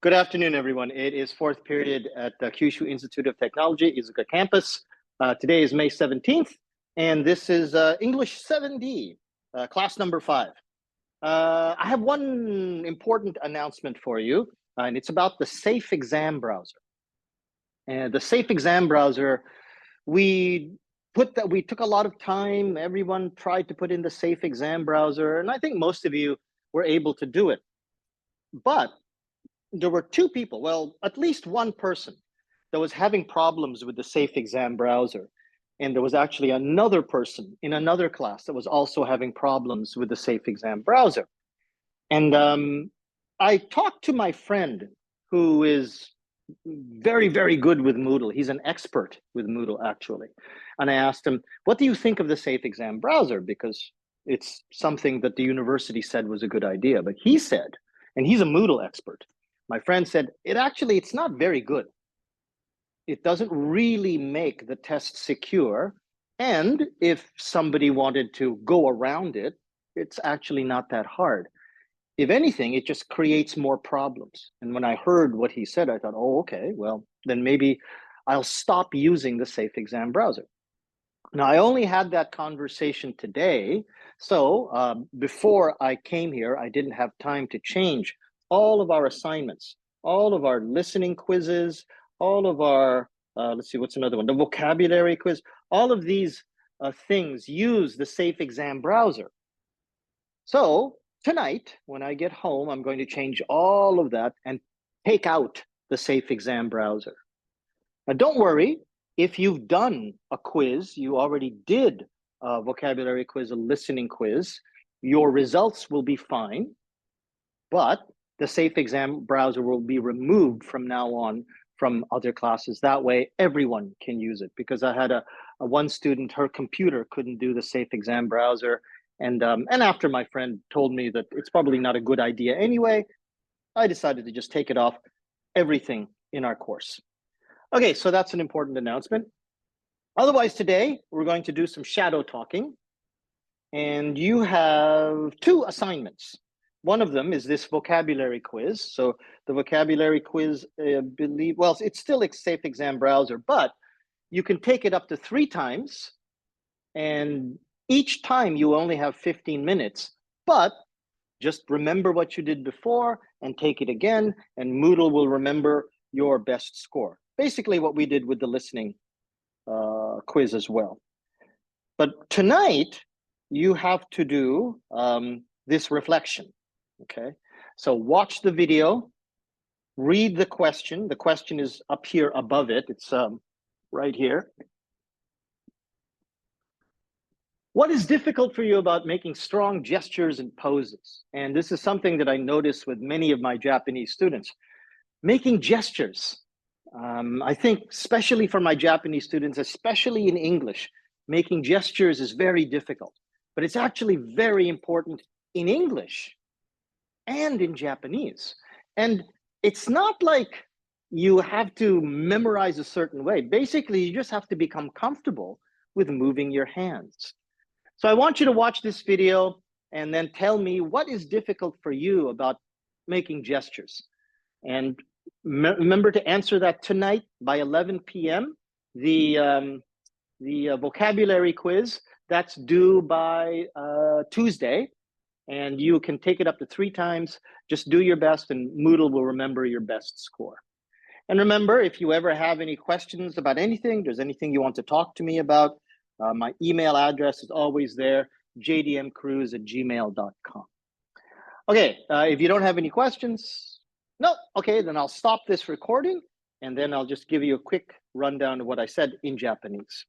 Good afternoon, everyone. It is fourth period at the Kyushu Institute of Technology, Iizuka campus. Today is May 17th, and this is English 7D, class number 5. I have one important announcement for you, and it's about the Safe Exam Browser. And the Safe Exam Browser, we took a lot of time. Everyone tried to put in the Safe Exam Browser, and I think most of you were able to do it. But there were two people, well, at least one person that was having problems with the Safe Exam Browser. And there was actually another person in another class that was also having problems with the Safe Exam Browser. And I talked to my friend who is very, very good with Moodle. He's an expert with Moodle, actually. And I asked him, what do you think of the Safe Exam Browser? Because it's something that the university said was a good idea. But he said, and he's a Moodle expert, my friend said, it's not very good. It doesn't really make the test secure. And if somebody wanted to go around it, it's actually not that hard. If anything, it just creates more problems. And when I heard what he said, I thought, oh, okay, well, then maybe I'll stop using the Safe Exam Browser. Now, I only had that conversation today. So before I came here, I didn't have time to change all of our assignments, all of our listening quizzes, all of our, let's see, what's another one? The vocabulary quiz. All of these things use the Safe Exam Browser. So tonight, when I get home, I'm going to change all of that and take out the Safe Exam Browser. Now, don't worry. If you've done a quiz, you already did a vocabulary quiz, a listening quiz, your results will be fine, but the Safe Exam Browser will be removed from now on from other classes. That way, everyone can use it. Because I had a one student, her computer couldn't do the Safe Exam Browser. And after my friend told me that it's probably not a good idea anyway, I decided to just take it off everything in our course. Okay, so that's an important announcement. Otherwise, today, we're going to do some shadow talking. And you have two assignments. One of them is this vocabulary quiz. So the vocabulary quiz, it's still a Safe Exam Browser, but you can take it up to 3 times. And each time you only have 15 minutes, but just remember what you did before and take it again, and Moodle will remember your best score. Basically what we did with the listening quiz as well. But tonight, you have to do this reflection, okay? So watch the video, read the question. The question is up here above it. It's right here. What is difficult for you about making strong gestures and poses? And this is something that I notice with many of my Japanese students. Making gestures. I think especially for my Japanese students, especially in English, making gestures is very difficult. But it's actually very important in English and in Japanese. And it's not like you have to memorize a certain way. Basically, you just have to become comfortable with moving your hands. So I want you to watch this video and then tell me what is difficult for you about making gestures. And remember to answer that tonight by 11 p.m. The vocabulary quiz, that's due by Tuesday. And you can take it up to 3 times. Just do your best and Moodle will remember your best score. And remember, if you ever have any questions about anything, there's anything you want to talk to me about, my email address is always there, jdmcruz@gmail.com. Okay, if you don't have any questions, no, okay, then I'll stop this recording and then I'll just give you a quick rundown of what I said in Japanese.